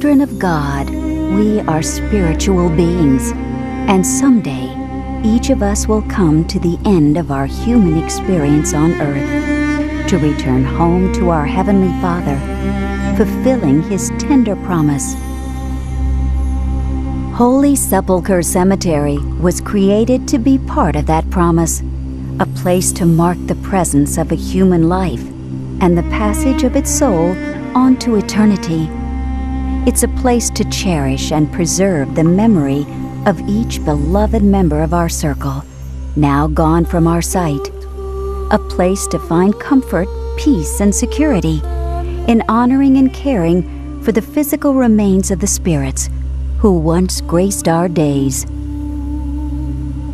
children of God, we are spiritual beings, and someday each of us will come to the end of our human experience on earth to return home to our Heavenly Father, fulfilling His tender promise. Holy Sepulchre Cemetery was created to be part of that promise, a place to mark the presence of a human life and the passage of its soul on to eternity. It's a place to cherish and preserve the memory of each beloved member of our circle, now gone from our sight. A place to find comfort, peace, and security in honoring and caring for the physical remains of the spirits who once graced our days.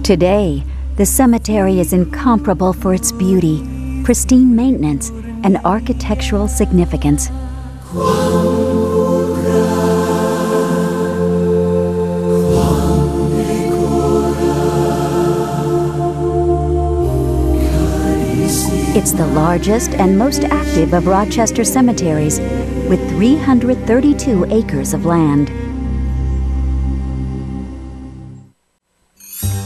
Today, the cemetery is incomparable for its beauty, pristine maintenance, and architectural significance. It's the largest and most active of Rochester cemeteries, with 332 acres of land.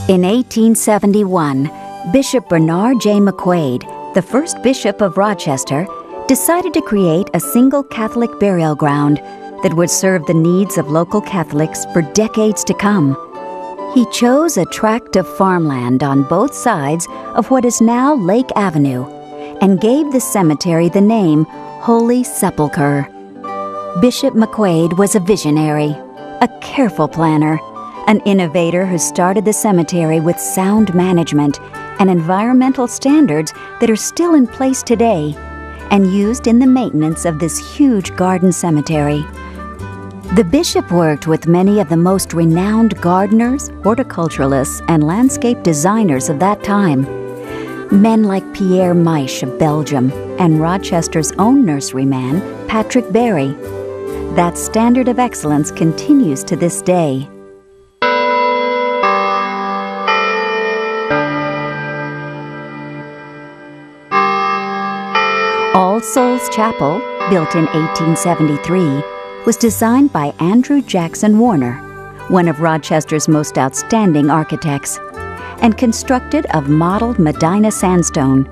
In 1871, Bishop Bernard J. McQuaid, the first bishop of Rochester, decided to create a single Catholic burial ground that would serve the needs of local Catholics for decades to come. He chose a tract of farmland on both sides of what is now Lake Avenue and gave the cemetery the name Holy Sepulchre. Bishop McQuaid was a visionary, a careful planner, an innovator who started the cemetery with sound management and environmental standards that are still in place today and used in the maintenance of this huge garden cemetery. The bishop worked with many of the most renowned gardeners, horticulturalists, and landscape designers of that time. Men like Pierre Meisch of Belgium and Rochester's own nurseryman, Patrick Barry. That standard of excellence continues to this day. All Souls Chapel, built in 1873, was designed by Andrew Jackson Warner, one of Rochester's most outstanding architects, and constructed of modeled Medina sandstone.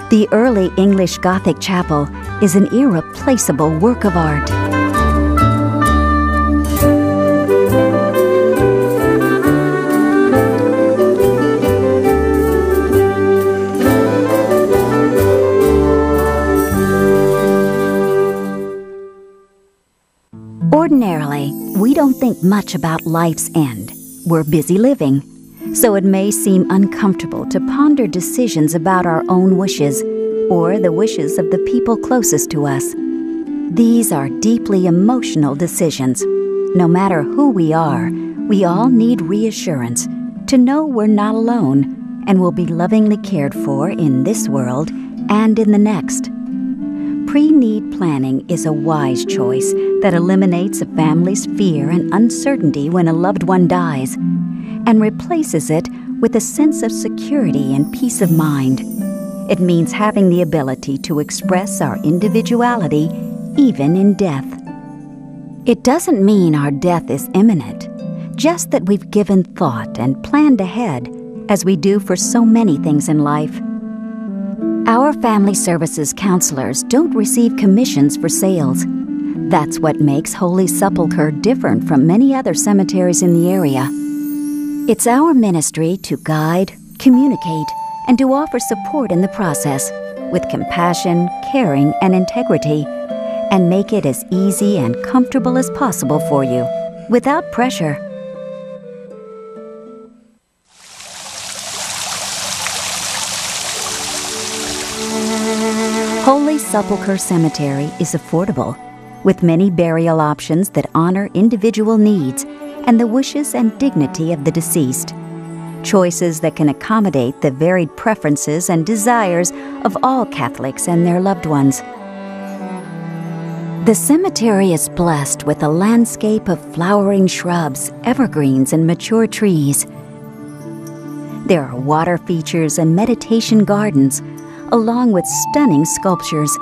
The early English Gothic chapel is an irreplaceable work of art. Ordinarily, we don't think much about life's end. We're busy living, so it may seem uncomfortable to ponder decisions about our own wishes or the wishes of the people closest to us. These are deeply emotional decisions. No matter who we are, we all need reassurance to know we're not alone and will be lovingly cared for in this world and in the next. Pre-need planning is a wise choice that eliminates a family's fear and uncertainty when a loved one dies and replaces it with a sense of security and peace of mind. It means having the ability to express our individuality even in death. It doesn't mean our death is imminent, just that we've given thought and planned ahead, as we do for so many things in life. Our family services counselors don't receive commissions for sales. That's what makes Holy Sepulchre different from many other cemeteries in the area. It's our ministry to guide, communicate, and to offer support in the process with compassion, caring, and integrity, and make it as easy and comfortable as possible for you, without pressure. Holy Sepulchre Cemetery is affordable, with many burial options that honor individual needs and the wishes and dignity of the deceased. Choices that can accommodate the varied preferences and desires of all Catholics and their loved ones. The cemetery is blessed with a landscape of flowering shrubs, evergreens, and mature trees. There are water features and meditation gardens, along with stunning sculptures.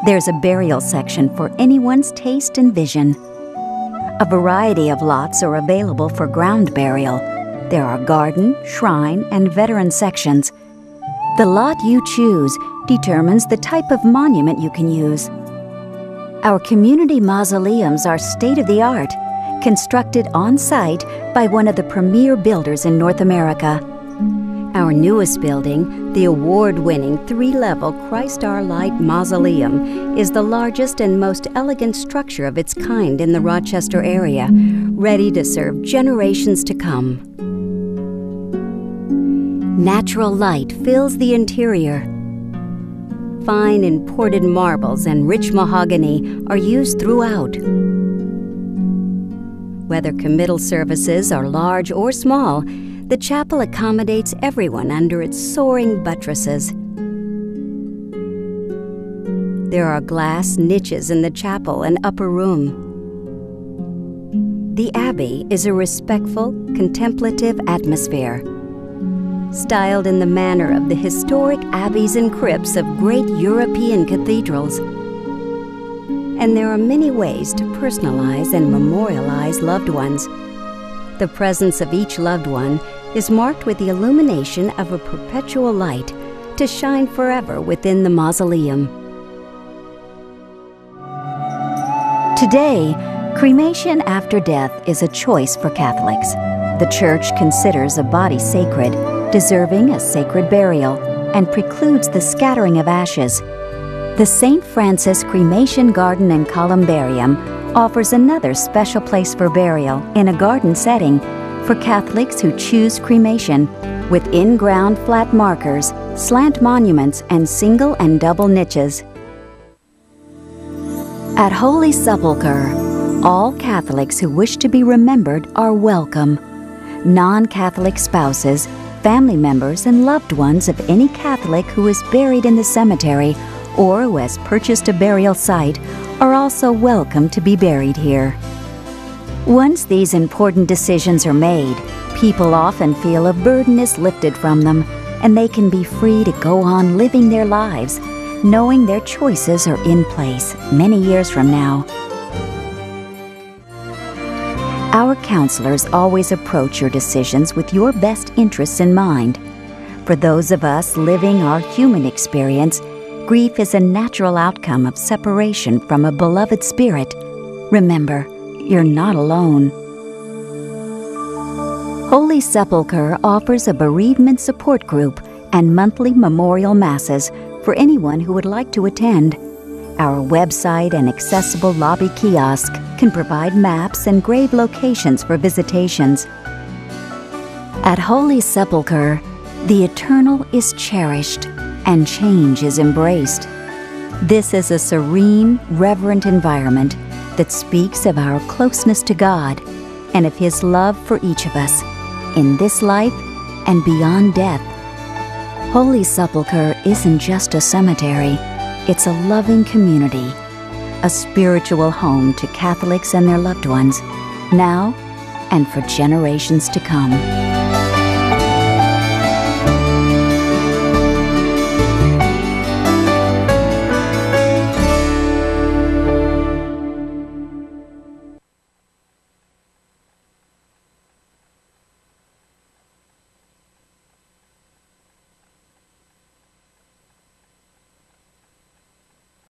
There's a burial section for anyone's taste and vision. A variety of lots are available for ground burial. There are garden, shrine, and veteran sections. The lot you choose determines the type of monument you can use. Our community mausoleums are state-of-the-art, constructed on-site by one of the premier builders in North America. Our newest building, the award-winning 3-level Christ Our Light Mausoleum, is the largest and most elegant structure of its kind in the Rochester area, ready to serve generations to come. Natural light fills the interior. Fine imported marbles and rich mahogany are used throughout. Whether committal services are large or small, the chapel accommodates everyone under its soaring buttresses. There are glass niches in the chapel and upper room. The Abbey is a respectful, contemplative atmosphere, styled in the manner of the historic abbeys and crypts of great European cathedrals. And there are many ways to personalize and memorialize loved ones. The presence of each loved one is marked with the illumination of a perpetual light to shine forever within the mausoleum. Today, cremation after death is a choice for Catholics. The Church considers a body sacred, deserving a sacred burial, and precludes the scattering of ashes. The St. Francis Cremation Garden and Columbarium offers another special place for burial in a garden setting for Catholics who choose cremation, with in-ground flat markers, slant monuments, and single and double niches. At Holy Sepulchre, all Catholics who wish to be remembered are welcome. Non-Catholic spouses, family members, and loved ones of any Catholic who is buried in the cemetery or who has purchased a burial site are also welcome to be buried here. Once these important decisions are made, people often feel a burden is lifted from them, and they can be free to go on living their lives, knowing their choices are in place many years from now. Our counselors always approach your decisions with your best interests in mind. For those of us living our human experience, grief is a natural outcome of separation from a beloved spirit. Remember, you're not alone. Holy Sepulchre offers a bereavement support group and monthly memorial masses for anyone who would like to attend. Our website and accessible lobby kiosk can provide maps and grave locations for visitations. At Holy Sepulchre, the eternal is cherished and change is embraced. This is a serene, reverent environment that speaks of our closeness to God and of His love for each of us in this life and beyond death. Holy Sepulchre isn't just a cemetery, it's a loving community, a spiritual home to Catholics and their loved ones, now and for generations to come.